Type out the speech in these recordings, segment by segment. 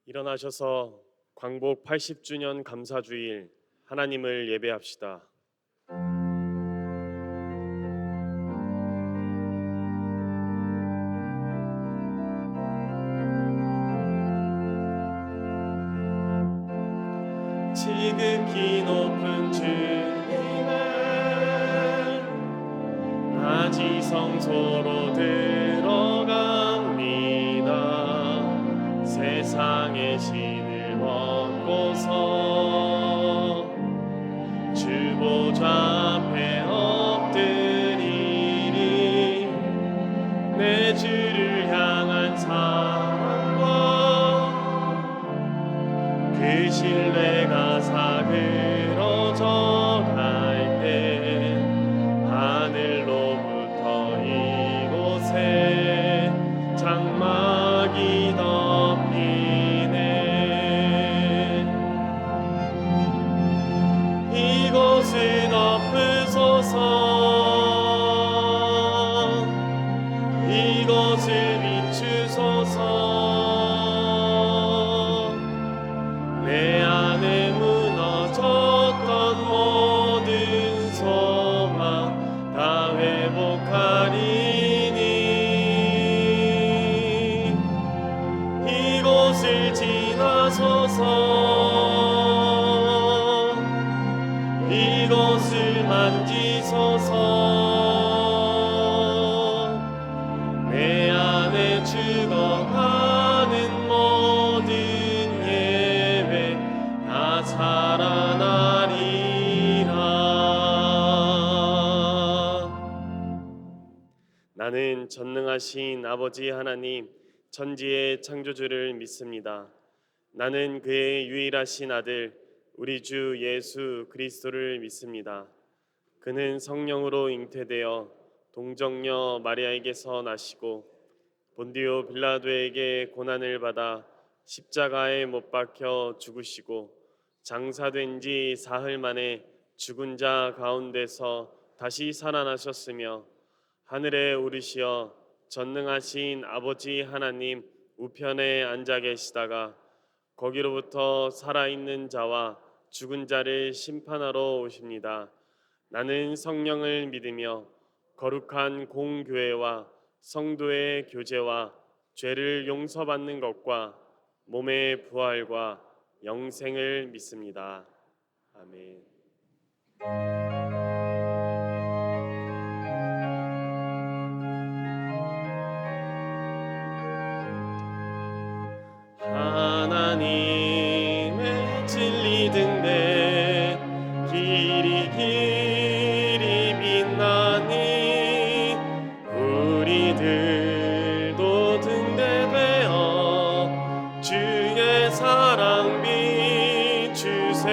일어나셔서 광복 80주년 감사주일 하나님을 예배합시다. 지극히 높은 주님을 낮이 성소로 들어갑니다. 세상의 신을 얻고서 주보좌 앞에 엎드리리. 내 주를 향한 사랑과 그 신뢰가 사그러져 갈 때 하늘로부터 이곳에 장막이 덮이네. 이곳을 덮으소서. 이곳을 비추소서. 내 안에 무너졌던 모든 소망 다 회복하리니. 이곳을 지나소서. 이곳을 만지소서. 내 안에 죽어가는 모든 예배 다 살아나리라. 나는 전능하신 아버지 하나님 천지의 창조주를 믿습니다. 나는 그의 유일하신 아들 우리 주 예수 그리스도를 믿습니다. 그는 성령으로 잉태되어 동정녀 마리아에게서 나시고 본디오 빌라도에게 고난을 받아 십자가에 못 박혀 죽으시고 장사된 지 사흘 만에 죽은 자 가운데서 다시 살아나셨으며 하늘에 오르시어 전능하신 아버지 하나님 우편에 앉아 계시다가 거기로부터 살아있는 자와 죽은 자를 심판하러 오십니다. 나는 성령을 믿으며 거룩한 공교회와 성도의 교제와 죄를 용서받는 것과 몸의 부활과 영생을 믿습니다. 아멘. 하나님의 진리 등대 길이 빛나니 우리들도 등대되어 주의 사랑 비추세.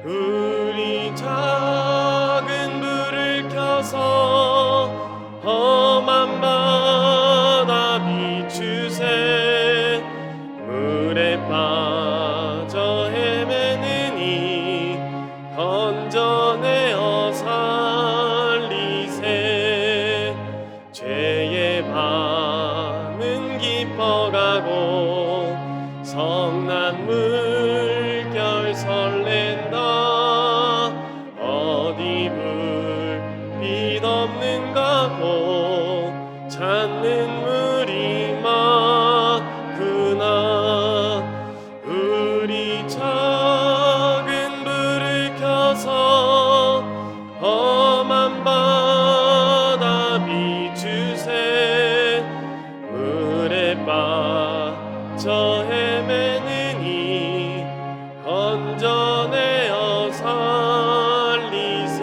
우리 작은 불을 켜서 험한 바다 비추세. 물에 빠져 헤매느니 건져내어 살리세. 죄의 밤은 깊어가고 성난 물결 설렌다. 어디 불빛 없는가 고 찾는 물이 많구나. 우리 작은 불을 켜서 험한 바다 비추세. 물에 빠져 헤매느니 건져내어 살리세.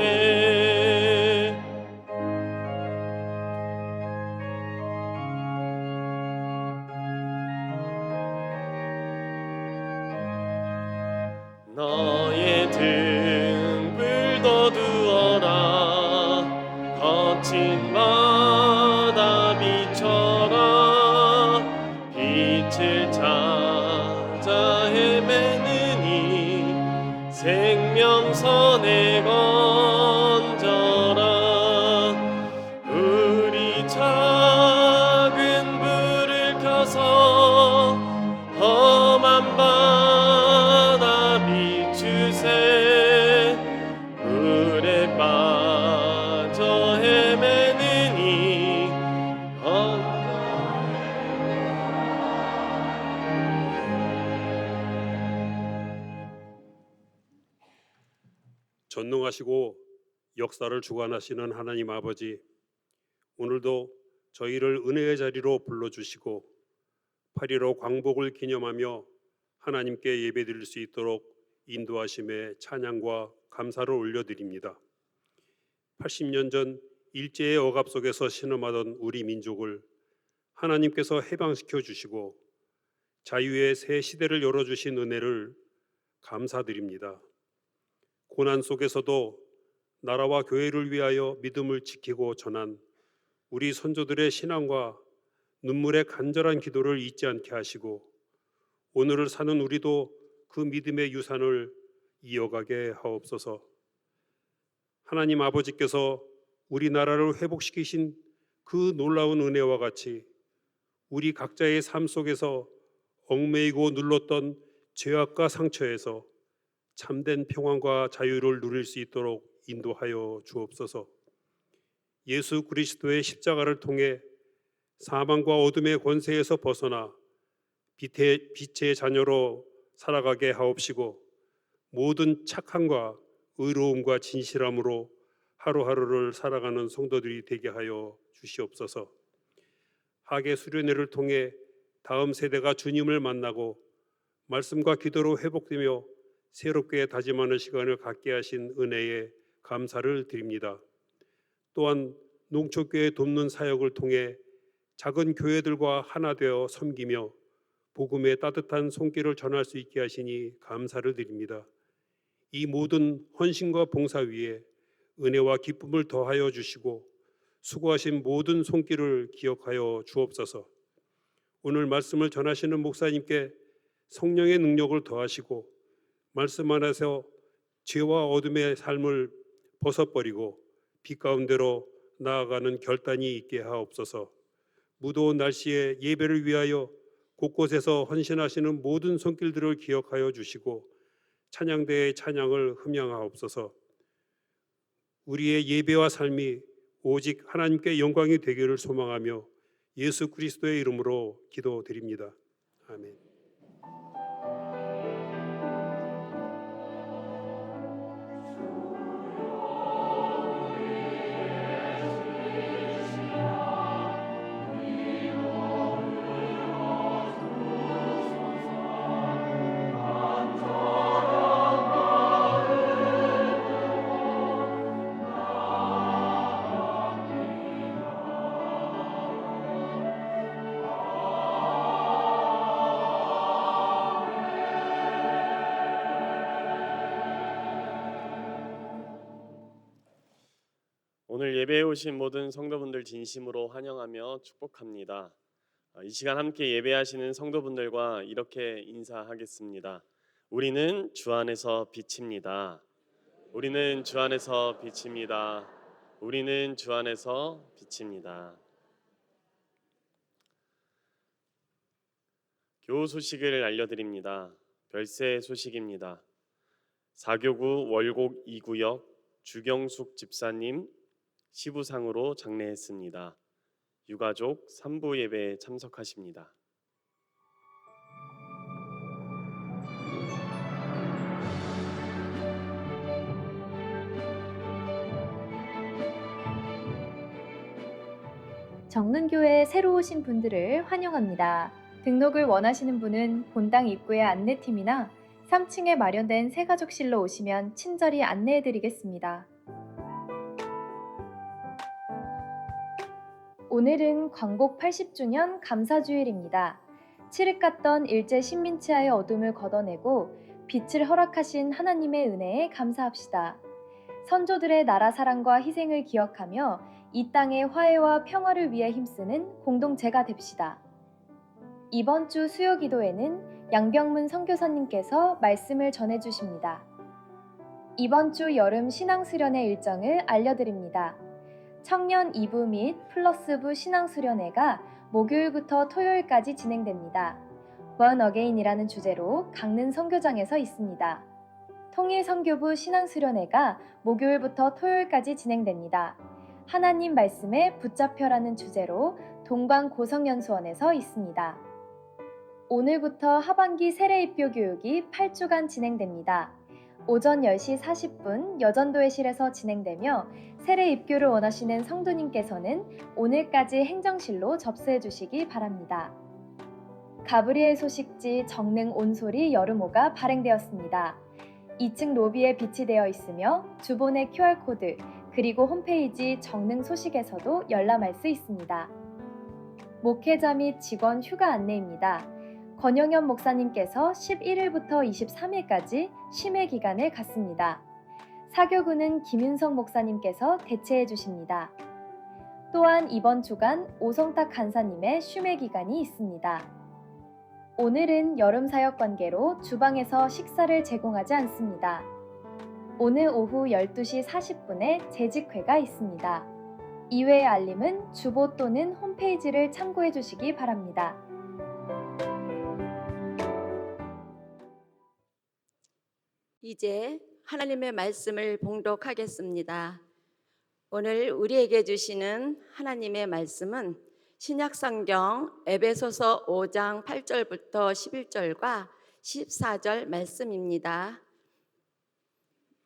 너의 등불도 두어라. 거친 바다 비춰라. 빛을 찾아 헤매느니 생명선에 건져라. 우리 작은 불을 켜서 전능하시고 역사를 주관하시는 하나님 아버지, 오늘도 저희를 은혜의 자리로 불러주시고 8.15 광복을 기념하며 하나님께 예배드릴 수 있도록 인도하심에 찬양과 감사를 올려드립니다. 80년 전 일제의 억압 속에서 신음하던 우리 민족을 하나님께서 해방시켜 주시고 자유의 새 시대를 열어주신 은혜를 감사드립니다. 고난 속에서도 나라와 교회를 위하여 믿음을 지키고 전한 우리 선조들의 신앙과 눈물의 간절한 기도를 잊지 않게 하시고 오늘을 사는 우리도 그 믿음의 유산을 이어가게 하옵소서. 하나님 아버지께서 우리나라를 회복시키신 그 놀라운 은혜와 같이 우리 각자의 삶 속에서 얽매이고 눌렀던 죄악과 상처에서 참된 평안과 자유를 누릴 수 있도록 인도하여 주옵소서. 예수 그리스도의 십자가를 통해 사망과 어둠의 권세에서 벗어나 빛의 자녀로 살아가게 하옵시고 모든 착함과 의로움과 진실함으로 하루하루를 살아가는 성도들이 되게 하여 주시옵소서. 하계 수련회를 통해 다음 세대가 주님을 만나고 말씀과 기도로 회복되며 새롭게 다짐하는 시간을 갖게 하신 은혜에 감사를 드립니다. 또한 농촌교회 돕는 사역을 통해 작은 교회들과 하나 되어 섬기며 복음의 따뜻한 손길을 전할 수 있게 하시니 감사를 드립니다. 이 모든 헌신과 봉사 위에 은혜와 기쁨을 더하여 주시고 수고하신 모든 손길을 기억하여 주옵소서. 오늘 말씀을 전하시는 목사님께 성령의 능력을 더하시고 말씀 안에서 죄와 어둠의 삶을 벗어버리고 빛 가운데로 나아가는 결단이 있게 하옵소서. 무더운 날씨에 예배를 위하여 곳곳에서 헌신하시는 모든 손길들을 기억하여 주시고 찬양대의 찬양을 흠양하옵소서. 우리의 예배와 삶이 오직 하나님께 영광이 되기를 소망하며 예수 그리스도의 이름으로 기도드립니다. 아멘. 오늘 예배에 오신 모든 성도분들 진심으로 환영하며 축복합니다. 이 시간 함께 예배하시는 성도분들과 이렇게 인사하겠습니다. 우리는 주 안에서 빛입니다. 우리는 주 안에서 빛입니다. 우리는 주 안에서 빛입니다. 교우 소식을 알려드립니다. 별세 소식입니다. 사교구 월곡 2구역 주경숙 집사님 시부상으로 장례했습니다. 유가족 3부 예배에 참석하십니다. 정능교회에 새로 오신 분들을 환영합니다. 등록을 원하시는 분은 본당 입구의 안내팀이나 3층에 마련된 새가족실로 오시면 친절히 안내해드리겠습니다. 오늘은 광복 80주년 감사주일입니다. 칠흑 같던 일제 식민치하의 어둠을 걷어내고 빛을 허락하신 하나님의 은혜에 감사합시다. 선조들의 나라 사랑과 희생을 기억하며 이 땅의 화해와 평화를 위해 힘쓰는 공동체가 됩시다. 이번 주 수요 기도회는 양병문 선교사님께서 말씀을 전해주십니다. 이번 주 여름 신앙수련회 일정을 알려드립니다. 청년 2부 및 플러스부 신앙수련회가 목요일부터 토요일까지 진행됩니다. One Again이라는 주제로 강릉 선교장에서 있습니다. 통일선교부 신앙수련회가 목요일부터 토요일까지 진행됩니다. 하나님 말씀에 붙잡혀라는 주제로 동광 고성연수원에서 있습니다. 오늘부터 하반기 세례입교 교육이 8주간 진행됩니다. 오전 10시 40분 여전도회실에서 진행되며 세례 입교를 원하시는 성도님께서는 오늘까지 행정실로 접수해 주시기 바랍니다. 가브리엘 소식지 정능 온소리 여름호가 발행되었습니다. 2층 로비에 비치되어 있으며 주본의 QR코드 그리고 홈페이지 정능 소식에서도 열람할 수 있습니다. 목회자 및 직원 휴가 안내입니다. 권영현 목사님께서 11일부터 23일까지 심해 기간을 갖습니다. 사교구는 김윤석 목사님께서 대체해 주십니다. 또한 이번 주간 오성탁 간사님의 쉼의 기간이 있습니다. 오늘은 여름 사역 관계로 주방에서 식사를 제공하지 않습니다. 오늘 오후 12시 40분에 재직회가 있습니다. 이외의 알림은 주보 또는 홈페이지를 참고해 주시기 바랍니다. 이제 하나님의 말씀을 봉독하겠습니다. 오늘 우리에게 주시는 하나님의 말씀은 신약성경 에베소서 5장 8절부터 11절과 14절 말씀입니다.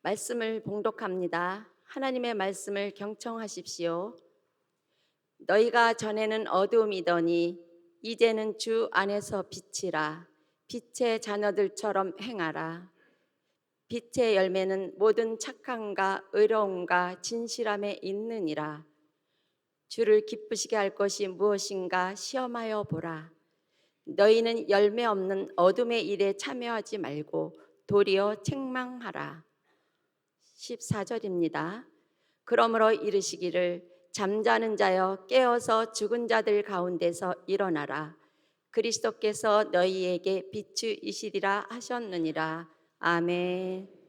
말씀을 봉독합니다. 하나님의 말씀을 경청하십시오. 너희가 전에는 어두움이더니 이제는 주 안에서 빛이라. 빛의 자녀들처럼 행하라. 빛의 열매는 모든 착함과 의로움과 진실함에 있느니라. 주를 기쁘시게 할 것이 무엇인가 시험하여 보라. 너희는 열매 없는 어둠의 일에 참여하지 말고 도리어 책망하라. 14절입니다. 그러므로 이르시기를 잠자는 자여 깨어서 죽은 자들 가운데서 일어나라. 그리스도께서 너희에게 비추이시리라 하셨느니라. 아멘.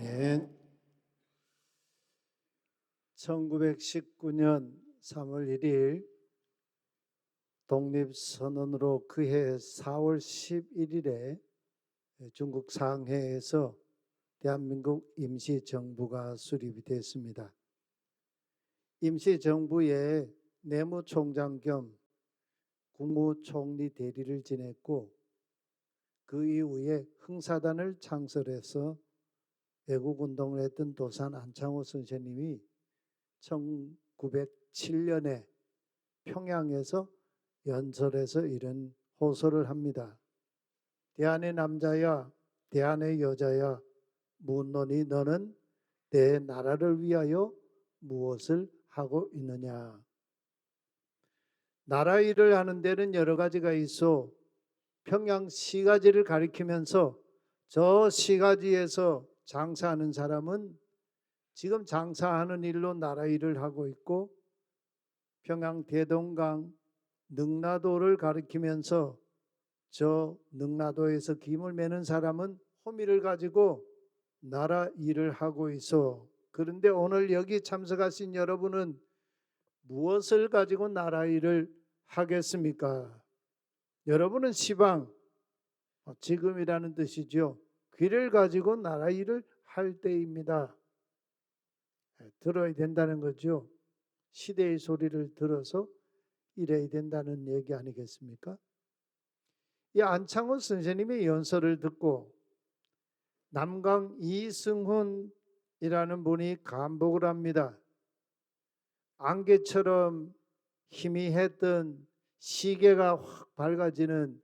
아멘. 1919년 3월 1일 독립선언으로 그해 4월 11일에 중국 상해에서 대한민국 임시정부가 수립이 됐습니다. 임시정부의 내무총장 겸 국무총리 대리를 지냈고 그 이후에 흥사단을 창설해서 애국운동을 했던 도산 안창호 선생님이 1907년에 평양에서 연설에서 이런 호소를 합니다. 대한의 남자야, 대한의 여자야, 묻노니 너는 내 나라를 위하여 무엇을 하고 있느냐. 나라 일을 하는 데는 여러 가지가 있어 평양 시가지를 가리키면서 저 시가지에서 장사하는 사람은 지금 장사하는 일로 나라 일을 하고 있고, 평양 대동강 능라도를 가리키면서 저 능라도에서 김을 매는 사람은 호미를 가지고 나라 일을 하고 있어. 그런데 오늘 여기 참석하신 여러분은 무엇을 가지고 나라 일을 하겠습니까? 여러분은 시방, 지금이라는 뜻이죠. 귀를 가지고 나라 일을 할 때입니다. 들어야 된다는 거죠. 시대의 소리를 들어서 이래야 된다는 얘기 아니겠습니까? 이 안창호 선생님의 연설을 듣고 남강 이승훈이라는 분이 감복을 합니다. 안개처럼 희미했던 시계가 확 밝아지는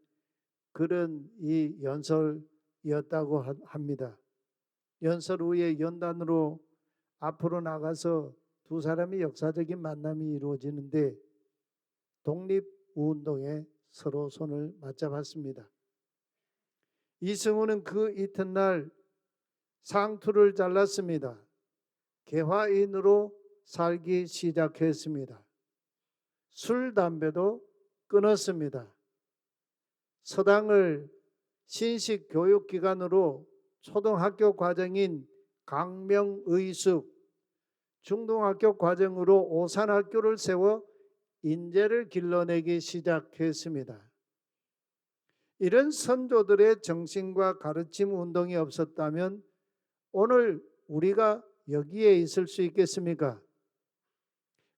그런 이 연설이었다고 합니다. 연설 후에 연단으로 앞으로 나가서 두 사람이 역사적인 만남이 이루어지는데 독립운동에 서로 손을 맞잡았습니다. 이승우는 그 이튿날 상투를 잘랐습니다. 개화인으로 살기 시작했습니다. 술, 담배도 끊었습니다. 서당을 신식 교육기관으로 초등학교 과정인 강명의숙, 중등학교 과정으로 오산학교를 세워 인재를 길러내기 시작했습니다. 이런 선조들의 정신과 가르침 운동이 없었다면 오늘 우리가 여기에 있을 수 있겠습니까?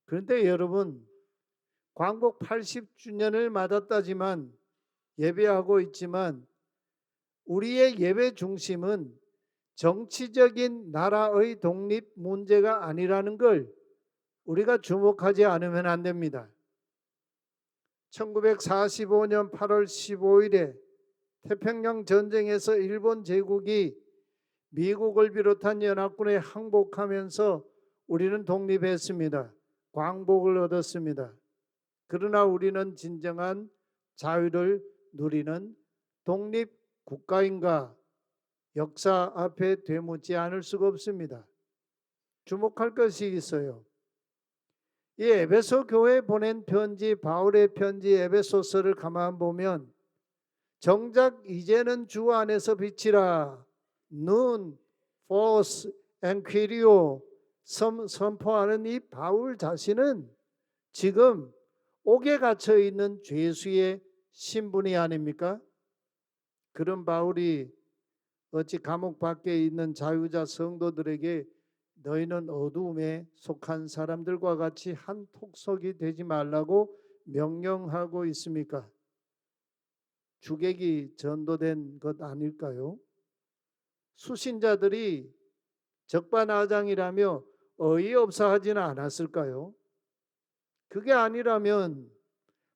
그런데 여러분, 광복 80주년을 맞았다지만 예배하고 있지만 우리의 예배 중심은 정치적인 나라의 독립 문제가 아니라는 걸 우리가 주목하지 않으면 안 됩니다. 1945년 8월 15일에 태평양 전쟁에서 일본 제국이 미국을 비롯한 연합군에 항복하면서 우리는 독립했습니다. 광복을 얻었습니다. 그러나 우리는 진정한 자유를 누리는 독립국가인가 역사 앞에 되묻지 않을 수가 없습니다. 주목할 것이 있어요. 이 에베소 교회에 보낸 편지, 바울의 편지 에베소서를 가만 보면 정작 이제는 주 안에서 빛이라 눈, 포스, 엔퀴리오 선포하는 이 바울 자신은 지금 옥에 갇혀 있는 죄수의 신분이 아닙니까? 그런 바울이 어찌 감옥 밖에 있는 자유자 성도들에게 너희는 어두움에 속한 사람들과 같이 한 톡석이 되지 말라고 명령하고 있습니까? 주객이 전도된 것 아닐까요? 수신자들이 적반하장이라며 어이없어 하지는 않았을까요? 그게 아니라면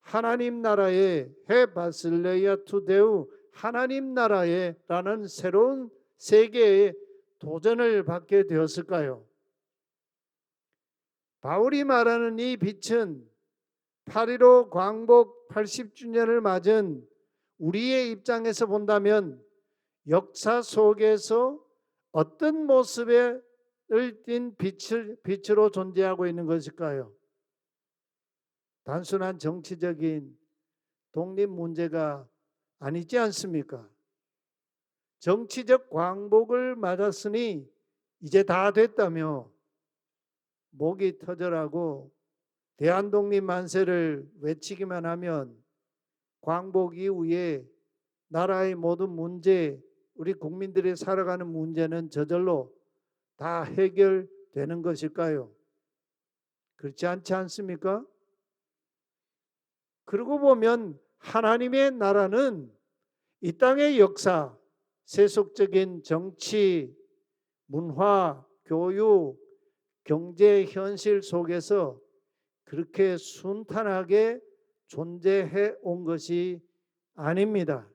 하나님 나라의 헤바슬레이아 투데우 하나님 나라에 라는 새로운 세계에 도전을 받게 되었을까요? 바울이 말하는 이 빛은 8.15 광복 80주년을 맞은 우리의 입장에서 본다면 역사 속에서 어떤 모습을 띤 빛으로 존재하고 있는 것일까요? 단순한 정치적인 독립 문제가 아니지 않습니까? 정치적 광복을 맞았으니 이제 다 됐다며 목이 터져라고 대한독립 만세를 외치기만 하면 광복 이후에 나라의 모든 문제, 우리 국민들이 살아가는 문제는 저절로 다 해결되는 것일까요? 그렇지 않지 않습니까? 그러고 보면 하나님의 나라는 이 땅의 역사, 세속적인 정치, 문화, 교육, 경제 현실 속에서 그렇게 순탄하게 존재해 온 것이 아닙니다.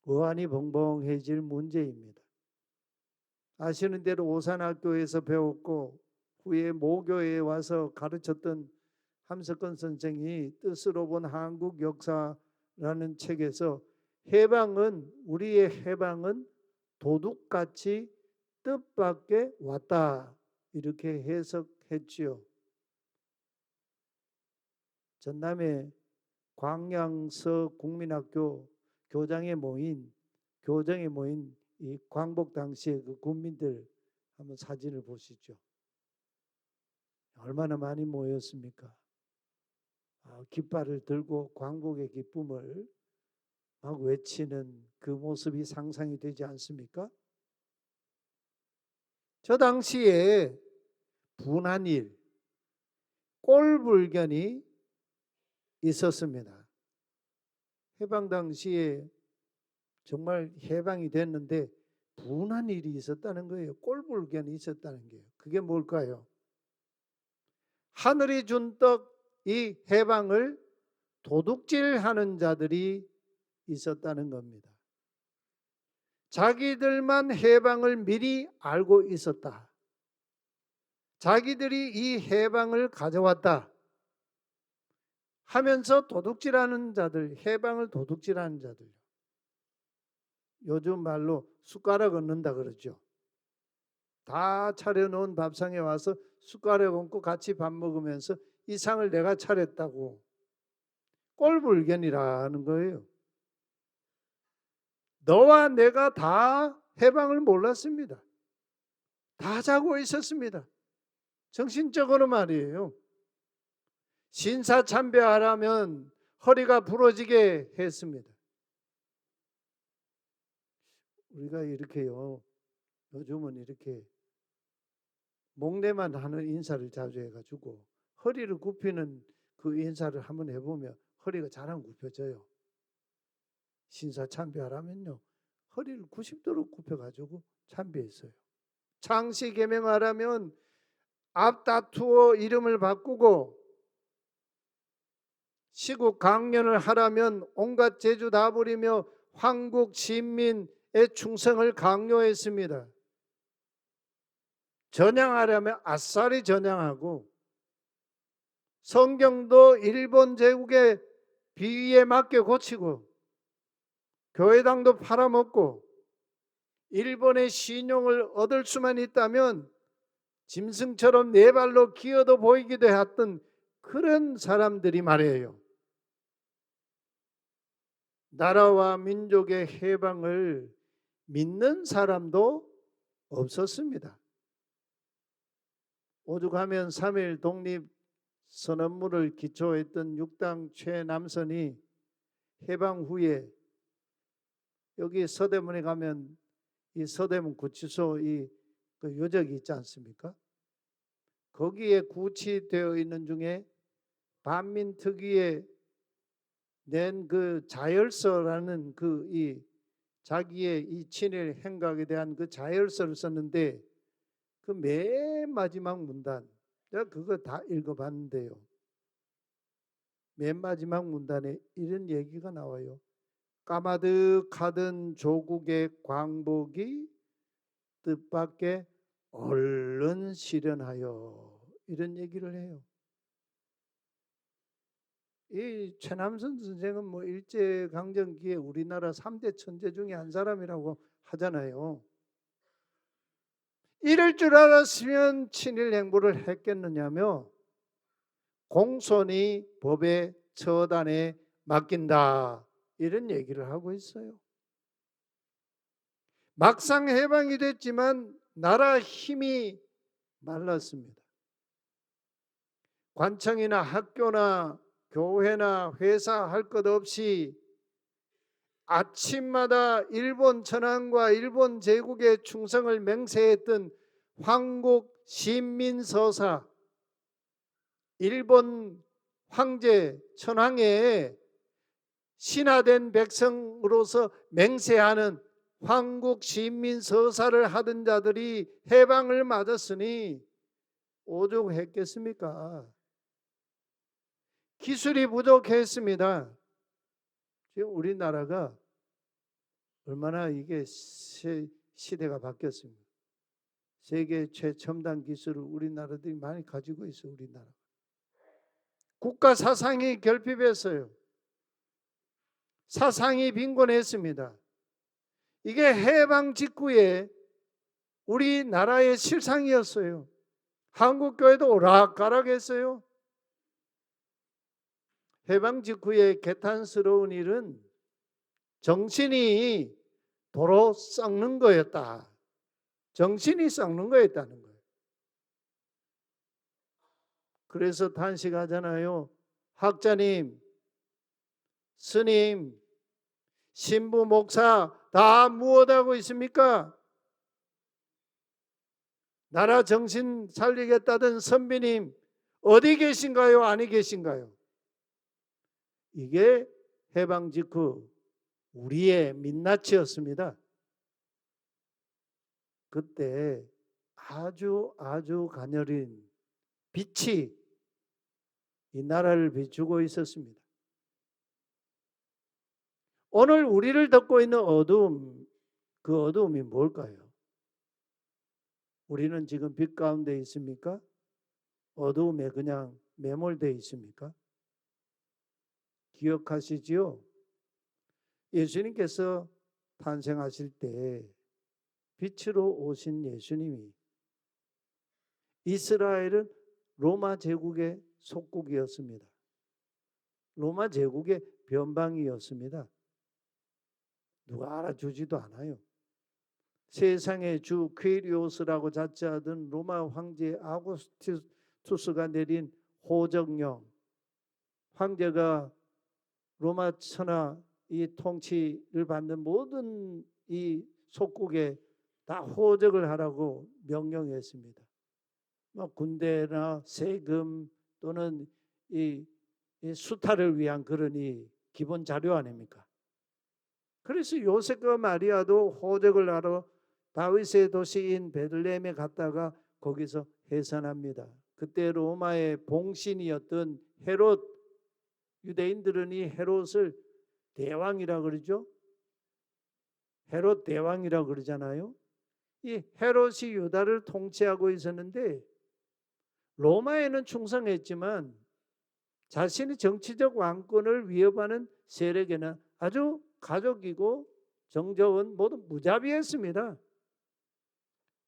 어안이 벙벙해질 문제입니다. 아시는 대로 오산학교에서 배웠고 후에 모교에 와서 가르쳤던 함석헌 선생이 뜻으로 본 한국 역사라는 책에서 우리의 해방은 도둑같이 뜻밖에 왔다 이렇게 해석했지요. 전남의 광양서 국민학교 교정에 모인 이 광복 당시의 그 군민들 한번 사진을 보시죠. 얼마나 많이 모였습니까? 깃발을 들고 광복의 기쁨을 막 외치는 그 모습이 상상이 되지 않습니까? 저 당시에 분한 일, 꼴불견이 있었습니다. 해방 당시에 정말 해방이 됐는데 분한 일이 있었다는 거예요. 꼴불견이 있었다는 게요. 그게 뭘까요? 하늘이 준 떡 이 해방을 도둑질하는 자들이 있었다는 겁니다. 자기들만 해방을 미리 알고 있었다. 자기들이 이 해방을 가져왔다 하면서 도둑질하는 자들, 해방을 도둑질하는 자들. 요즘 말로 숟가락 얹는다 그러죠. 다 차려놓은 밥상에 와서 숟가락 얹고 같이 밥 먹으면서 이 상을 내가 차렸다고 꼴불견이라는 거예요. 너와 내가 다 해방을 몰랐습니다. 다 자고 있었습니다. 정신적으로 말이에요. 신사참배하라면 허리가 부러지게 했습니다. 우리가 이렇게요. 요즘은 이렇게 목례만 하는 인사를 자주 해가지고 허리를 굽히는 그 인사를 한번 해보면 허리가 잘 안 굽혀져요. 신사참배하라면요. 허리를 90도로 굽혀가지고 참배했어요. 창씨개명하라면 앞다투어 이름을 바꾸고 시국 강연을 하라면 온갖 재주 다 부리며 황국 신민의 충성을 강요했습니다. 전향하려면 아싸리 전향하고 성경도 일본 제국의 비위에 맞게 고치고 교회당도 팔아먹고 일본의 신용을 얻을 수만 있다면 짐승처럼 네 발로 기어도 보이기도 했던 그런 사람들이 말이에요. 나라와 민족의 해방을 믿는 사람도 없었습니다. 오죽하면 3.1 독립선언문을 기초했던 6당 최남선이 해방 후에 여기 서대문에 가면 이 서대문 구치소 그 요적이 있지 않습니까? 거기에 구치되어 있는 중에 반민특위에 낸 그 자열서라는 자기의 이 친일 행각에 대한 그 자열서를 썼는데 그 맨 마지막 문단, 제가 그거 다 읽어봤는데요. 맨 마지막 문단에 이런 얘기가 나와요. 까마득하던 조국의 광복이 뜻밖의 얼른 실현하여, 이런 얘기를 해요. 이 최남선 선생은 뭐 일제강점기에 우리나라 3대 천재 중에 한 사람이라고 하잖아요. 이럴 줄 알았으면 친일 행보를 했겠느냐며 공손히 법의 처단에 맡긴다, 이런 얘기를 하고 있어요. 막상 해방이 됐지만 나라 힘이 말랐습니다. 관청이나 학교나 교회나 회사 할 것 없이 아침마다 일본 천황과 일본 제국의 충성을 맹세했던 황국 신민서사, 일본 황제 천황의 신하된 백성으로서 맹세하는 황국 신민서사를 하던 자들이 해방을 맞았으니 오죽했겠습니까? 기술이 부족했습니다. 지금 우리나라가 얼마나 이게 시대가 바뀌었습니다. 세계 최첨단 기술을 우리나라들이 많이 가지고 있어요. 우리나라 국가 사상이 결핍했어요. 사상이 빈곤했습니다. 이게 해방 직후에 우리나라의 실상이었어요. 한국교회도 오락가락했어요. 해방 직후에 개탄스러운 일은 정신이 도로 썩는 거였다. 정신이 썩는 거였다는 거예요. 그래서 탄식하잖아요. 학자님, 스님, 신부, 목사 다 무엇하고 있습니까? 나라 정신 살리겠다던 선비님 어디 계신가요? 아니 계신가요? 이게 해방 직후 우리의 민낯이었습니다. 그때 아주 가녀린 빛이 이 나라를 비추고 있었습니다. 오늘 우리를 덮고 있는 어두움, 그 어두움이 뭘까요? 우리는 지금 빛 가운데 있습니까? 어두움에 그냥 매몰되어 있습니까? 기억하시지요? 예수님께서 탄생하실 때 빛으로 오신 예수님이 이스라엘은 로마 제국의 속국이었습니다. 로마 제국의 변방이었습니다. 누가 알아주지도 않아요. 세상의 주 퀴리오스라고 자처하던 로마 황제 아구스투스가 내린 호정령, 황제가 로마 천하 이 통치를 받는 모든 이 속국에 다 호적을 하라고 명령했습니다. 군대나 세금 또는 이 수탈을 위한 그런 이 기본 자료 아닙니까? 그래서 요셉과 마리아도 호적을 하러 다윗의 도시인 베들레헴에 갔다가 거기서 해산합니다. 그때 로마의 봉신이었던 헤롯, 유대인들은 이 헤롯을 대왕이라 그러죠. 헤롯 대왕이라 그러잖아요. 이 헤롯이 유다를 통치하고 있었는데 로마에는 충성했지만 자신의 정치적 왕권을 위협하는 세력에는 아주 가족이고 정적은 모두 무자비했습니다.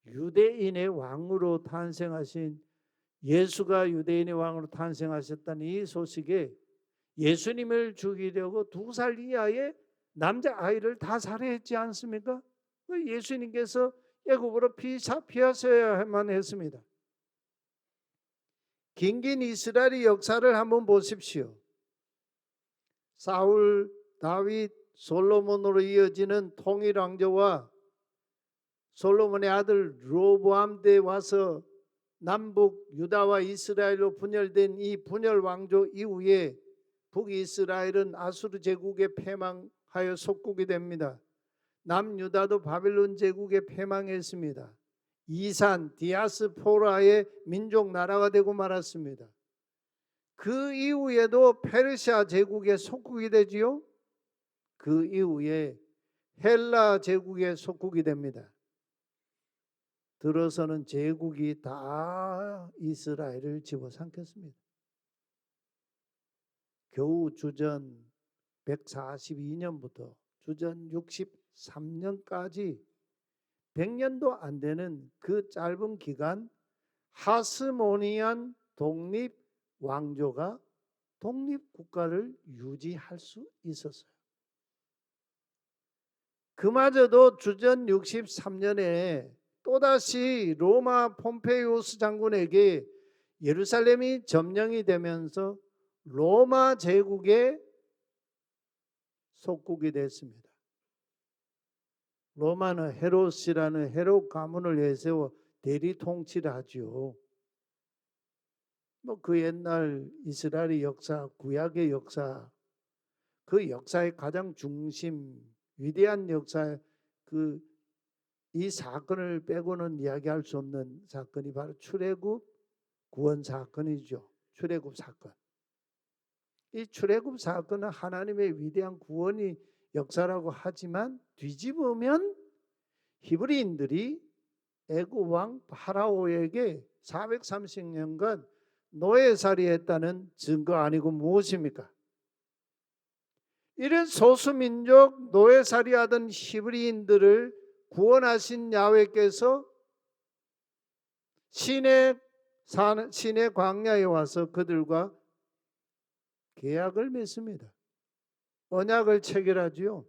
유대인의 왕으로 탄생하신 예수가 유대인의 왕으로 탄생하셨다는 이 소식에 예수님을 죽이려고 2살 이하의 남자아이를 다 살해했지 않습니까? 예수님께서 애굽으로 피하셔야만 했습니다. 긴긴 이스라엘의 역사를 한번 보십시오. 사울, 다윗, 솔로몬으로 이어지는 통일 왕조와 솔로몬의 아들 르호보암 때 와서 남북 유다와 이스라엘로 분열된 이 분열 왕조 이후에 북이스라엘은 아수르 제국에 패망하여 속국이 됩니다. 남유다도 바벨론 제국에 패망했습니다. 이산 디아스포라의 민족 나라가 되고 말았습니다. 그 이후에도 페르시아 제국의 속국이 되지요. 그 이후에 헬라 제국의 속국이 됩니다. 들어서는 제국이 다 이스라엘을 집어삼켰습니다. 겨우 주전 142년부터 주전 63년까지 100년도 안 되는 그 짧은 기간 하스모니안 독립 왕조가 독립 국가를 유지할 수 있었어요. 그마저도 주전 63년에 또다시 로마 폼페이우스 장군에게 예루살렘이 점령이 되면서 로마 제국의 속국이 됐습니다. 로마는 헤롯이라는 헤롯 가문을 내세워 대리 통치를 하지요. 뭐 그 옛날 이스라엘의 역사, 구약의 역사, 그 역사의 가장 중심, 위대한 역사, 이 사건을 빼고는 이야기할 수 없는 사건이 바로 출애굽 구원 사건이죠. 출애굽 사건. 이 출애굽 사건은 하나님의 위대한 구원이 역사라고 하지만 뒤집으면 히브리인들이 애굽 왕 파라오에게 430년간 노예살이했다는 증거 아니고 무엇입니까? 이런 소수민족 노예살이하던 히브리인들을 구원하신 야훼께서 신의 광야에 와서 그들과 계약을 맺습니다. 언약을 체결하지요.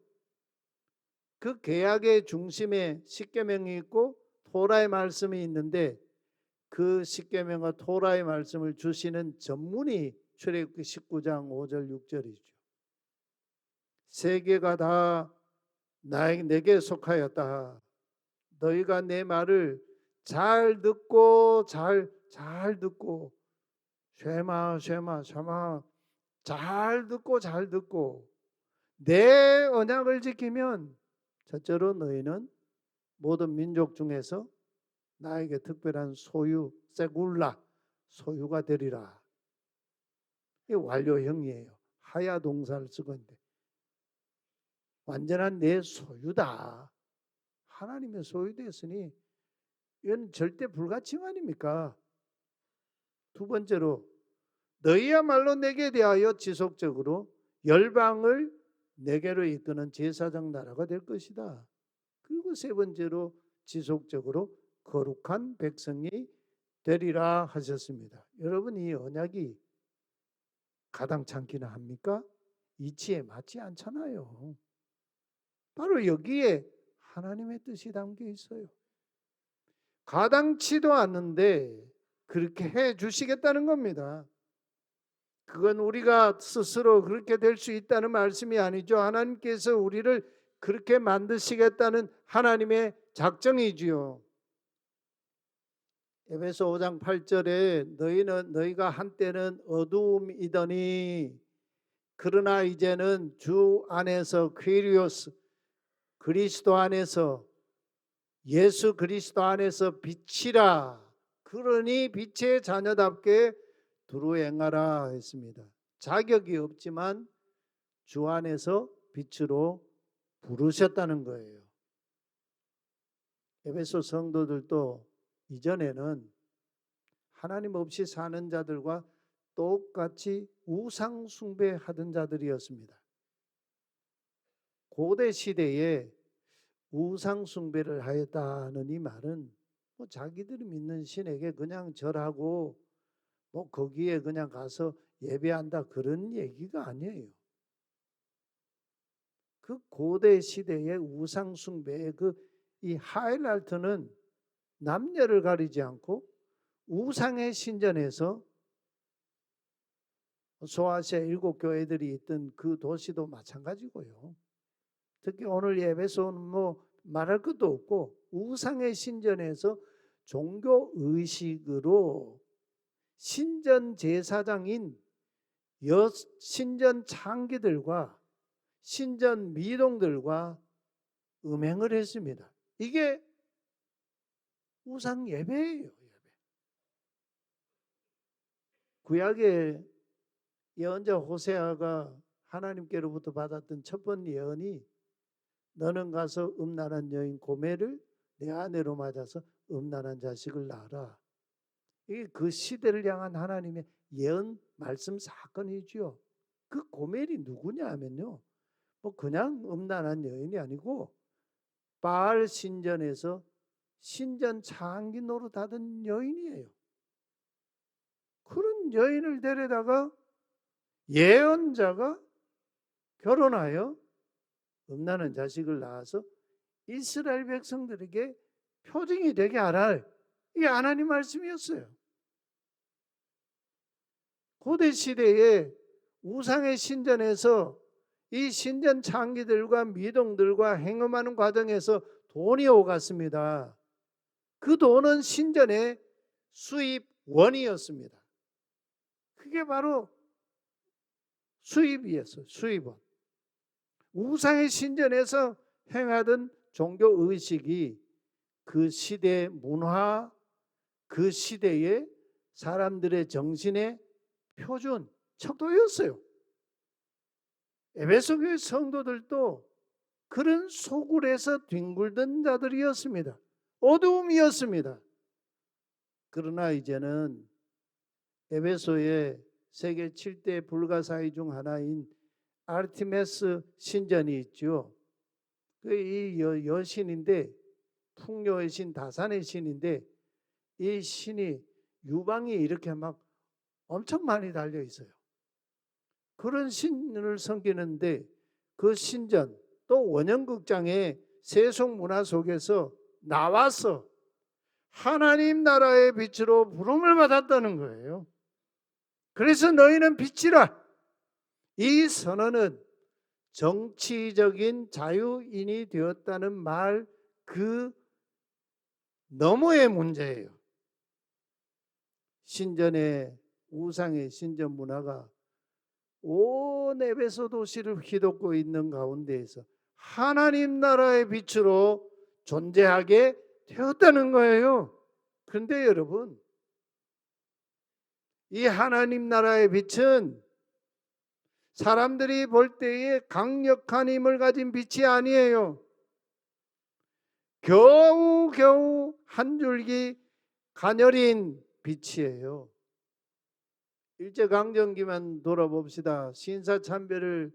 그 계약의 중심에 십계명이 있고 토라의 말씀이 있는데 그 십계명과 토라의 말씀을 주시는 전문이 출애굽기 19장 5절 6절이죠. 세계가 다 내게 속하였다. 너희가 내 말을 잘 듣고 잘 듣고 쉐마 잘 듣고 내 언약을 지키면 첫째로 너희는 모든 민족 중에서 나에게 특별한 소유, 세굴라, 소유가 되리라. 이 완료형이에요. 하야 동사를 쓰고 있는데 완전한 내 소유다. 하나님의 소유됐으니 이건 절대 불가침 아닙니까? 두 번째로 너희야말로 내게 대하여 지속적으로 열방을 내게로 이끄는 제사장 나라가 될 것이다. 그리고 세 번째로 지속적으로 거룩한 백성이 되리라 하셨습니다. 여러분 이 언약이 가당찮기나 합니까? 이치에 맞지 않잖아요. 바로 여기에 하나님의 뜻이 담겨 있어요. 가당치도 않는데 그렇게 해 주시겠다는 겁니다. 그건 우리가 스스로 그렇게 될 수 있다는 말씀이 아니죠. 하나님께서 우리를 그렇게 만드시겠다는 하나님의 작정이지요. 에베소 5장 8절에 너희가 한때는 어두움이더니 그러나 이제는 주 안에서 퀴리오스 그리스도 안에서 예수 그리스도 안에서 빛이라. 그러니 빛의 자녀답게 두루 행하라 했습니다. 자격이 없지만 주 안에서 빛으로 부르셨다는 거예요. 에베소 성도들도 이전에는 하나님 없이 사는 자들과 똑같이 우상 숭배하던 자들이었습니다. 고대 시대에 우상 숭배를 하였다는 이 말은 뭐 자기들이 믿는 신에게 그냥 절하고 뭐 거기에 그냥 가서 예배한다 그런 얘기가 아니에요. 그 고대 시대의 우상 숭배의 이 하이라이트는 남녀를 가리지 않고 우상의 신전에서 소아시아 7교회들이 있던 그 도시도 마찬가지고요. 특히 오늘 예배소는 뭐 말할 것도 없고 우상의 신전에서 종교 의식으로 신전 제사장인 신전 창기들과 신전 미동들과 음행을 했습니다. 이게 우상 예배예요. 예배. 구약의 예언자 호세아가 하나님께로부터 받았던 첫 번째 예언이 너는 가서 음란한 여인 고멜을 내 아내로 맞아서 음란한 자식을 낳아라. 이게 그 시대를 향한 하나님의 예언 말씀 사건이죠. 그 고멜이 누구냐 하면요. 뭐 그냥 음란한 여인이 아니고 바알 신전에서 신전 창기 노릇하던 여인이에요. 그런 여인을 데려다가 예언자가 결혼하여 음란한 자식을 낳아서 이스라엘 백성들에게 표징이 되게 하라. 이게 하나님 말씀이었어요. 고대 시대에 우상의 신전에서 이 신전 창기들과 미동들과 행음하는 과정에서 돈이 오갔습니다. 그 돈은 신전의 수입원이었습니다. 그게 바로 수입이었어요. 수입원. 우상의 신전에서 행하던 종교 의식이 그 시대의 문화, 그 시대의 사람들의 정신의 표준, 척도였어요. 에베소 교회 성도들도 그런 소굴에서 뒹굴던 자들이었습니다. 어두움이었습니다. 그러나 이제는 에베소의 세계 7대 불가사의 중 하나인 아르테미스 신전이 있죠. 이 여신인데 풍요의 신, 다산의 신인데 이 신이 유방이 이렇게 막 엄청 많이 달려 있어요. 그런 신을 섬기는데 그 신전 또 원형극장의 세속 문화 속에서 나와서 하나님 나라의 빛으로 부름을 받았다는 거예요. 그래서 너희는 빛이라. 이 선언은 정치적인 자유인이 되었다는 말 그 너머의 문제예요. 신전의 우상의 신전 문화가 온 에베소 도시를 휘덮고 있는 가운데에서 하나님 나라의 빛으로 존재하게 되었다는 거예요. 그런데 여러분, 이 하나님 나라의 빛은 사람들이 볼 때에 강력한 힘을 가진 빛이 아니에요. 겨우겨우 한 줄기 가녀린 빛이에요. 일제강점기만 돌아봅시다. 신사참배를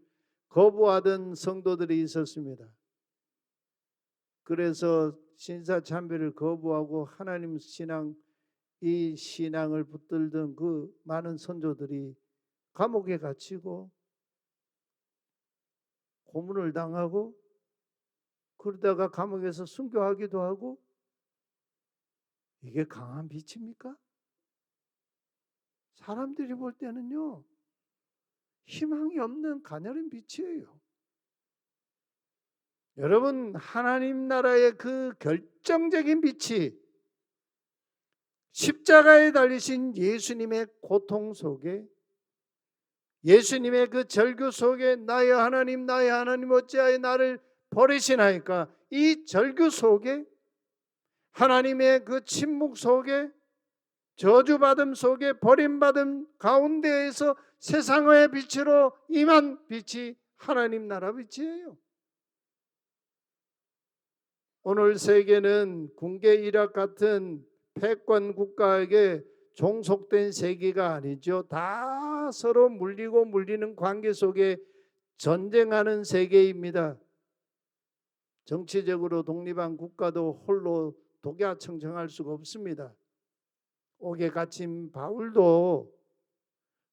거부하던 성도들이 있었습니다. 그래서 신사참배를 거부하고 하나님 신앙, 이 신앙을 붙들던 그 많은 선조들이 감옥에 갇히고 고문을 당하고 그러다가 감옥에서 순교하기도 하고, 이게 강한 빛입니까? 사람들이 볼 때는요, 희망이 없는 가녀린 빛이에요. 여러분, 하나님 나라의 그 결정적인 빛이 십자가에 달리신 예수님의 고통 속에, 예수님의 그 절규 속에 나의 하나님 어찌하여 나를 버리시나이까, 이 절규 속에, 하나님의 그 침묵 속에, 저주받음 속에, 버림받음 가운데에서 세상의 빛으로 임한 빛이 하나님 나라 빛이에요. 오늘 세계는 군계 이락 같은 패권 국가에게 종속된 세계가 아니죠. 다 서로 물리고 물리는 관계 속에 전쟁하는 세계입니다. 정치적으로 독립한 국가도 홀로 독야청청할 수가 없습니다. 옥에 갇힌 바울도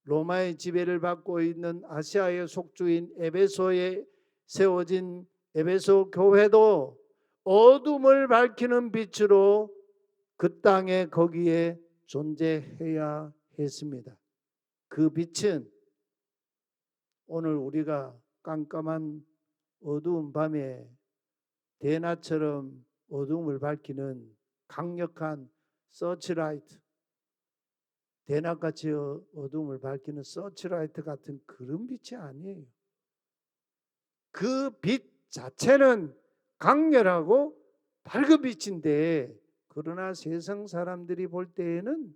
로마의 지배를 받고 있는 아시아의 속주인 에베소에 세워진 에베소 교회도 어둠을 밝히는 빛으로 그 땅에 거기에 존재해야 했습니다. 그 빛은 오늘 우리가 깜깜한 어두운 밤에 대낮처럼 어둠을 밝히는 강력한 서치라이트, 대낮같이 어둠을 밝히는 서치라이트 같은 그런 빛이 아니에요. 그 빛 자체는 강렬하고 밝은 빛인데, 그러나 세상 사람들이 볼 때에는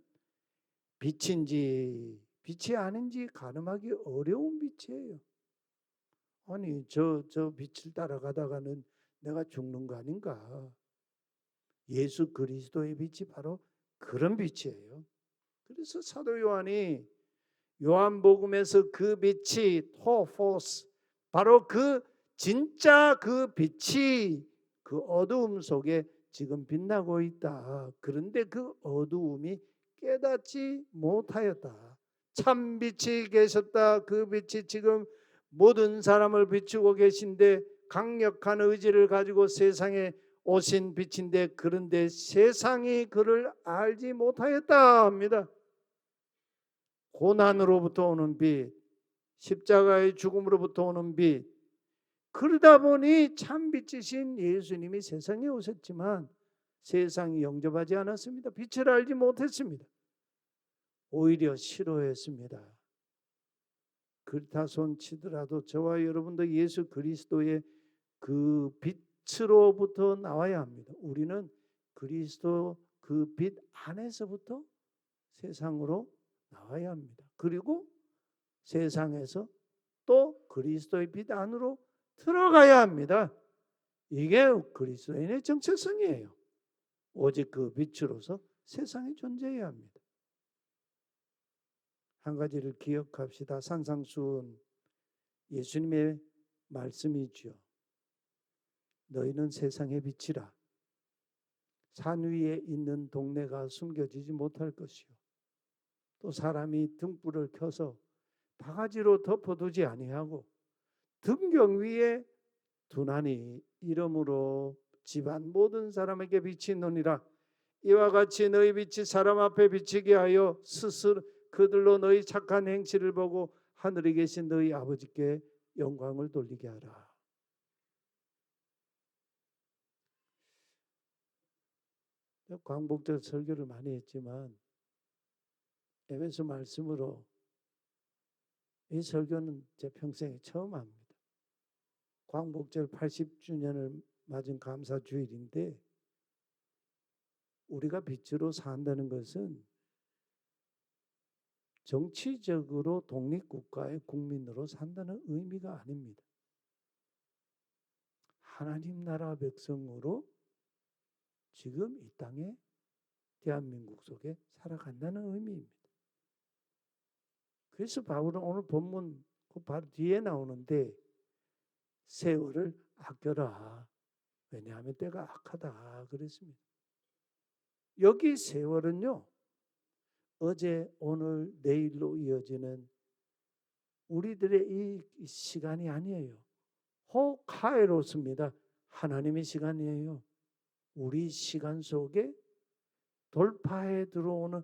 빛인지 빛이 아닌지 가늠하기 어려운 빛이에요. 아니 저 빛을 따라가다가는 내가 죽는 거 아닌가. 예수 그리스도의 빛이 바로 그런 빛이에요. 그래서 사도 요한이 요한복음에서 그 빛이 토포스, 바로 그 진짜 그 빛이 그 어두움 속에 지금 빛나고 있다. 그런데 그 어두움이 깨닫지 못하였다. 참 빛이 계셨다. 그 빛이 지금 모든 사람을 비추고 계신데 강력한 의지를 가지고 세상에 오신 빛인데 그런데 세상이 그를 알지 못하였다 합니다. 고난으로부터 오는 빛, 십자가의 죽음으로부터 오는 빛. 그러다 보니 참 빛이신 예수님이 세상에 오셨지만 세상이 영접하지 않았습니다. 빛을 알지 못했습니다. 오히려 싫어했습니다. 그렇다 손치더라도 저와 여러분도 예수 그리스도의 그 빛으로부터 나와야 합니다. 우리는 그리스도 그 빛 안에서부터 세상으로 나와야 합니다. 그리고 세상에서 또 그리스도의 빛 안으로 들어가야 합니다. 이게 그리스도인의 정체성이에요. 오직 그 빛으로서 세상에 존재해야 합니다. 한 가지를 기억합시다. 산상수훈 예수님의 말씀이지요. 너희는 세상의 빛이라. 산 위에 있는 동네가 숨겨지지 못할 것이요. 또 사람이 등불을 켜서 바가지로 덮어두지 아니하고 등경 위에 두나니 이름으로 집안 모든 사람에게 비치느니라. 이와 같이 너희 빛이 사람 앞에 비치게 하여 스스로 그들로 너희 착한 행실을 보고 하늘에 계신 너희 아버지께 영광을 돌리게 하라. 광복절 설교를 많이 했지만 에베소 말씀으로 이 설교는 제 평생에 처음 합니다. 광복절 80주년을 맞은 감사주일인데 우리가 빛으로 산다는 것은 정치적으로 독립국가의 국민으로 산다는 의미가 아닙니다. 하나님 나라 백성으로 지금 이 땅에 대한민국 속에 살아간다는 의미입니다. 그래서 바울은 오늘 본문 그 바로 뒤에 나오는데 세월을 아껴라. 왜냐하면 때가 악하다 그랬습니다. 여기 세월은요. 어제, 오늘, 내일로 이어지는 우리들의 이 시간이 아니에요. 카이로스입니다. 하나님의 시간이에요. 우리 시간 속에 돌파해 들어오는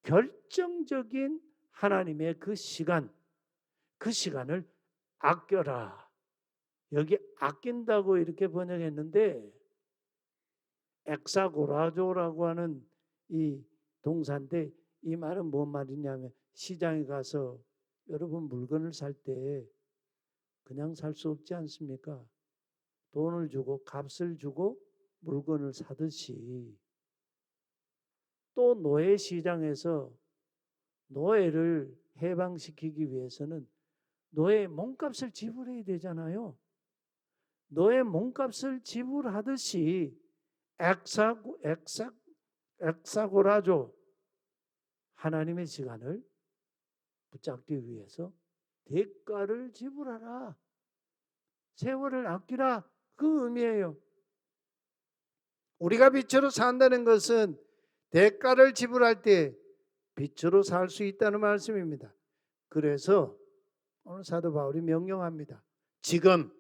결정적인 하나님의 그 시간을 아껴라. 여기 아낀다고 이렇게 번역했는데 엑사고라조라고 하는 이 동사인데 이 말은 뭔 말이냐면 시장에 가서 여러분 물건을 살 때 그냥 살 수 없지 않습니까? 돈을 주고 값을 주고 물건을 사듯이 또 노예 시장에서 노예를 해방시키기 위해서는 노예 몸값을 지불해야 되잖아요. 노예 몸값을 지불하듯이 엑사고라조 하나님의 시간을 붙잡기 위해서 대가를 지불하라. 세월을 아끼라. 그 의미예요. 우리가 빛으로 산다는 것은 대가를 지불할 때 빛으로 살 수 있다는 말씀입니다. 그래서 오늘 사도 바울이 명령합니다. 지금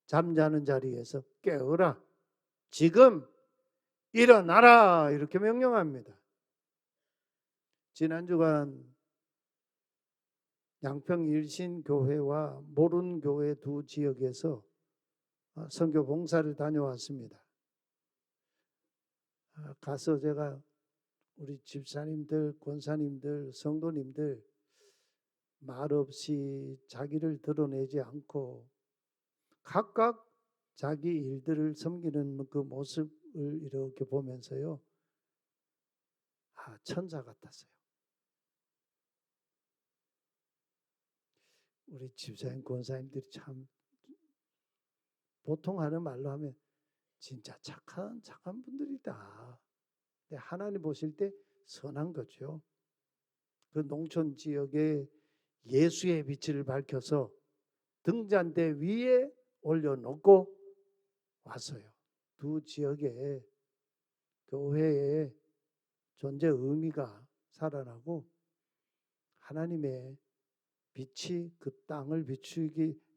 잠자는 자리에서 깨어라. 지금 일어나라. 이렇게 명령합니다. 지난 주간 양평 일신교회와 모른교회 두 지역에서 선교 봉사를 다녀왔습니다. 가서 제가 우리 집사님들, 권사님들, 성도님들 말없이 자기를 드러내지 않고 각각 자기 일들을 섬기는 그 모습을 이렇게 보면서요. 천사 같았어요. 우리 집사님, 권사님들이 참 보통 하는 말로 하면 진짜 착한 분들이다. 근데 하나님 보실 때 선한 거죠. 그 농촌 지역에 예수의 빛을 밝혀서 등잔대 위에 올려놓고 왔어요. 두 지역의 교회의 존재 의미가 살아나고 하나님의 빛이 그 땅을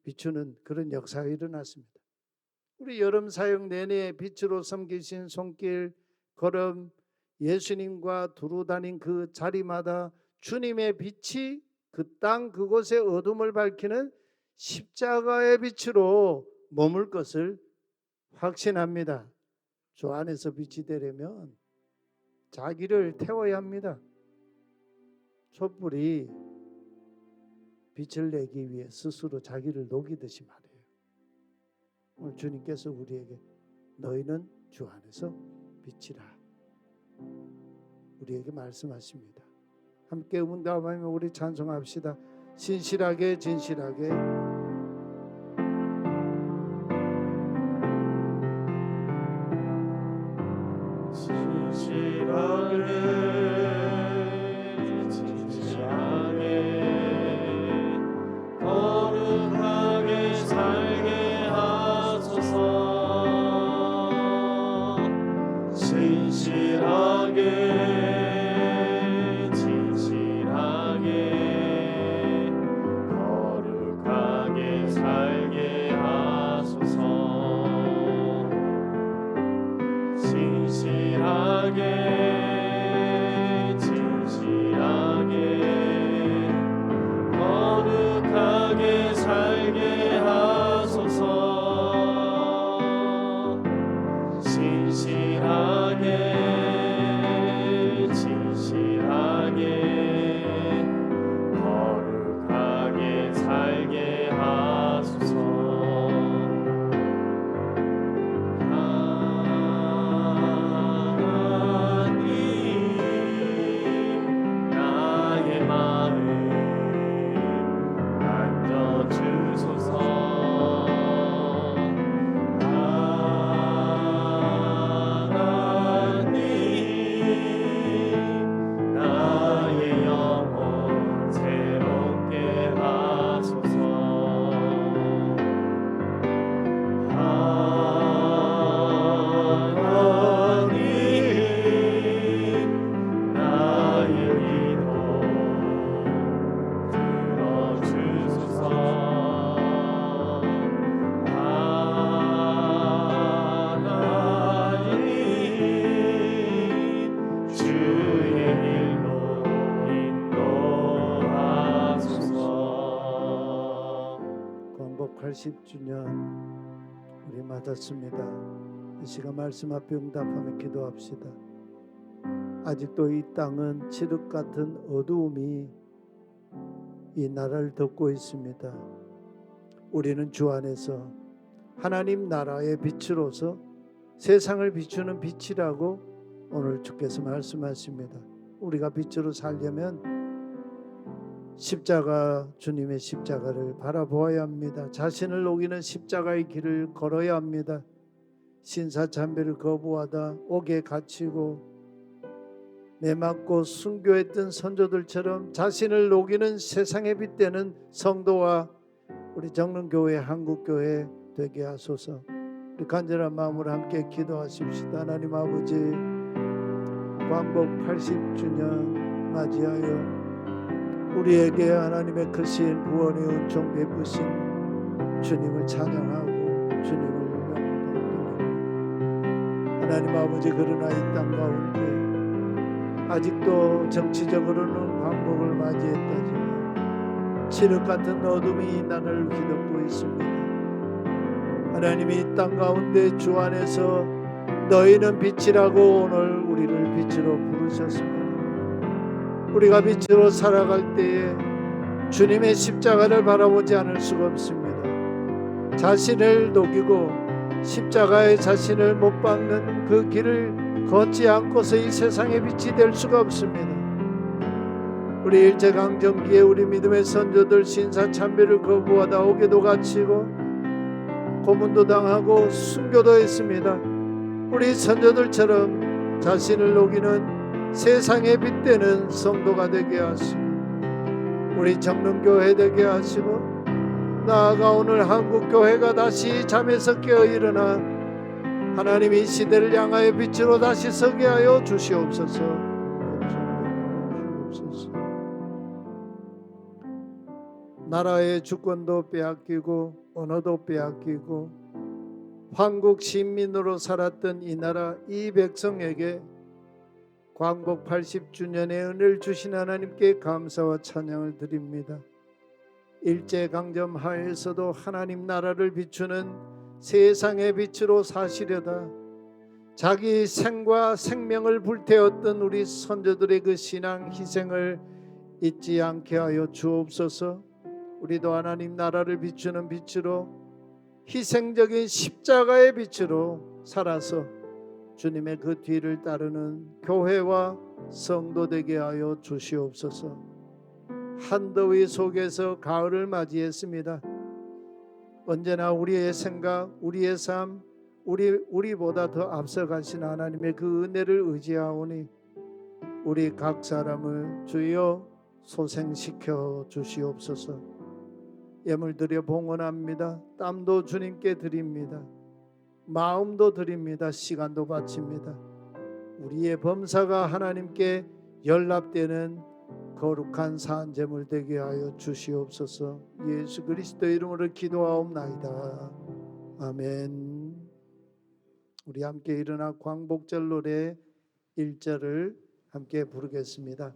비추는 그런 역사가 일어났습니다. 우리 여름 사역 내내 빛으로 섬기신 손길, 걸음, 예수님과 두루 다닌 그 자리마다 주님의 빛이 그 땅 그곳의 어둠을 밝히는 십자가의 빛으로 머물 것을 확신합니다. 주 안에서 빛이 되려면 자기를 태워야 합니다. 촛불이 빛을 내기 위해 스스로 자기를 녹이듯이 말해요. 오늘 주님께서 우리에게 너희는 주 안에서 빛이라 우리에게 말씀하십니다. 함께 응답하며 우리 찬송합시다. 신실하게 진실하게 진실하게 거룩하게 살게 하소서. 진실하게 진실하게 거룩하게 살게 하소서. 진실하게 진실하게 거룩하게 살게 하소서. 진실하게 진실하게 거룩하게 살게 하소서. 나의 마음 만져주소서. 하나님 나의 영혼 새롭게 하소서. 하나님 나의 기도 들어주소서. 하나님 주의 길로 인도하소서. 광복 80주년 우리 맞았습니다. 이 시간 말씀 앞에 응답하며 기도합시다. 아직도 이 땅은 칠흑 같은 어두움이 이 나라를 덮고 있습니다. 우리는 주 안에서 하나님 나라의 빛으로서 세상을 비추는 빛이라고 오늘 주께서 말씀하십니다. 우리가 빛으로 살려면 십자가, 주님의 십자가를 바라보아야 합니다. 자신을 녹이는 십자가의 길을 걸어야 합니다. 신사참배를 거부하다 옥에 갇히고 매맞고 순교했던 선조들처럼 자신을 녹이는 세상에 빛되는 성도와 우리 정릉교회, 한국교회 되게 하소서. 우리 간절한 마음으로 함께 기도하십시다. 하나님 아버지, 광복 80주년 맞이하여 우리에게 하나님의 크신 구원의 은총 베푸신 주님을 찬양하고 주님을 영광드립니다. 하나님 아버지, 그러나 이 땅 가운데 아직도 정치적으로는 광복을 맞이했다지만 칠흑 같은 어둠이 나를 휘덮고 있습니다. 하나님이 이 땅 가운데 주 안에서 너희는 빛이라고 오늘 우리를 빛으로 부르셨습니다. 우리가 빛으로 살아갈 때에 주님의 십자가를 바라보지 않을 수가 없습니다. 자신을 녹이고 십자가에 자신을 못 박는 그 길을 걷지 않고서 이 세상의 빛이 될 수가 없습니다. 우리 일제강점기에 우리 믿음의 선조들 신사참배를 거부하다 옥에도 갇히고 고문도 당하고 순교도 했습니다. 우리 선조들처럼 자신을 녹이는 세상에 빛되는 성도가 되게 하시고 우리 정릉교회 되게 하시고 나아가 오늘 한국교회가 다시 잠에서 깨어 일어나 하나님이 이 시대를 향하여 빛으로 다시 서게 하여 주시옵소서. 나라의 주권도 빼앗기고 언어도 빼앗기고 황국 시민으로 살았던 이 나라 이 백성에게 광복 80주년의 은혜를 주신 하나님께 감사와 찬양을 드립니다. 일제강점 하에서도 하나님 나라를 비추는 세상의 빛으로 사시려다 자기 생과 생명을 불태웠던 우리 선조들의 그 신앙 희생을 잊지 않게 하여 주옵소서. 우리도 하나님 나라를 비추는 빛으로 희생적인 십자가의 빛으로 살아서 주님의 그 뒤를 따르는 교회와 성도 되게 하여 주시옵소서. 한더위 속에서 가을을 맞이했습니다. 언제나 우리의 생각, 우리의 삶, 우리보다 더 앞서가신 하나님의 그 은혜를 의지하오니 우리 각 사람을 주여 소생시켜 주시옵소서. 예물 드려 봉헌합니다. 땀도 주님께 드립니다. 마음도 드립니다. 시간도 바칩니다. 우리의 범사가 하나님께 연락되는 거룩한 산제물 되게 하여 주시옵소서. 예수 그리스도 이름으로 기도하옵나이다. 아멘. 우리 함께 일어나 광복절 노래 1절을 함께 부르겠습니다.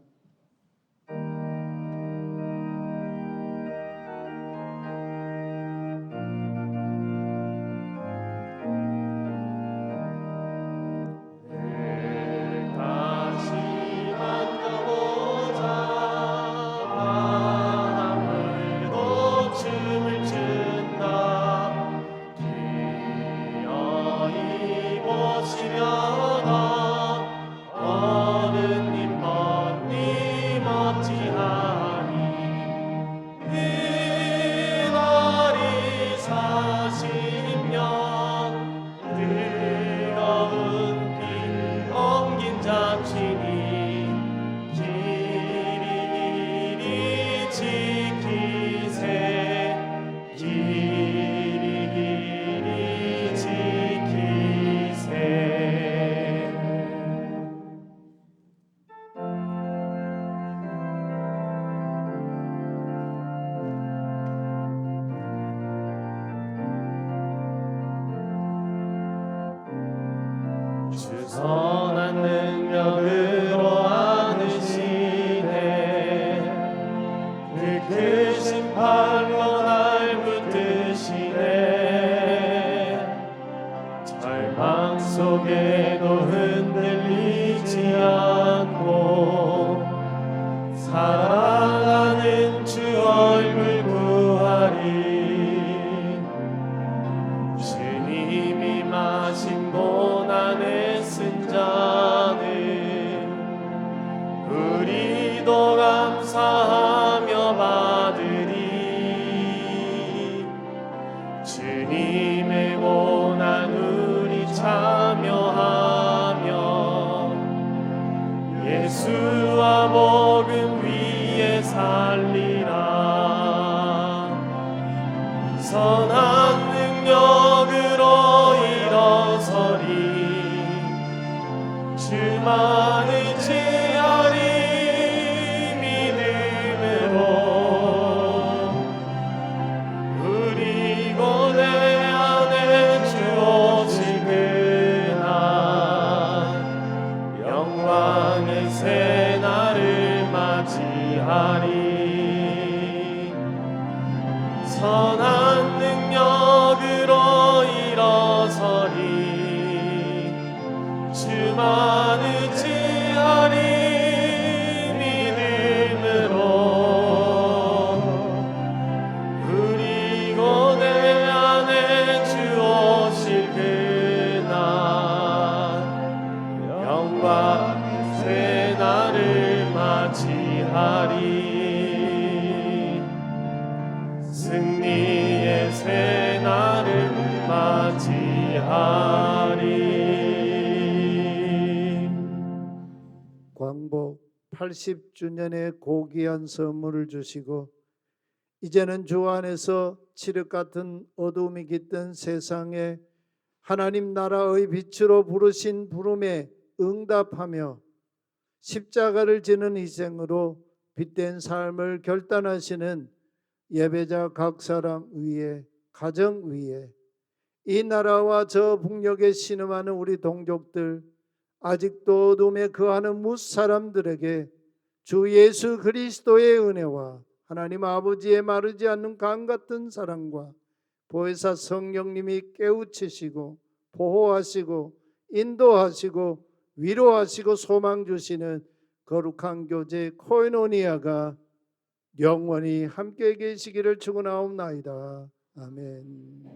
선한 능력으로 안으시네 그 크신 팔로 날 붙드시네 절망 속에도 흔들리지 않고 사랑하는 주 얼굴 구하리 주님이 마신 고난의 승자는 우리도 감사하며 받으리 주님의 고난 우리 참여하며 예수와 복음 위에 살리라 선한 능력으로 일어서리 주만 의지하리 믿음으로 우리 고뇌 안에 주 오실 그날 영광의 새날을 맞이하리 선한 능력으로 일어서리 주만 의지하리 믿음으로 우리 고뇌 안에 주 오실 그날 영광 새날을 맞이하리 승리의 새날을 맞이하리 광복 80주년의 고귀한 선물을 주시고 이제는 주 안에서 칠흑 같은 어두움이 깃든 세상에 하나님 나라의 빛으로 부르신 부름에 응답하며 십자가를 지는 희생으로 빛된 삶을 결단하시는 예배자 각 사람 위에 가정 위에 이 나라와 저 북녘에 신음하는 우리 동족들, 아직도 어둠에 거하는 무사람들에게 주 예수 그리스도의 은혜와 하나님 아버지의 마르지 않는 강 같은 사랑과 보혜사 성령님이 깨우치시고 보호하시고 인도하시고 위로하시고 소망 주시는 거룩한 교제 코이노니아가 영원히 함께 계시기를 축원하옵나이다. 아멘.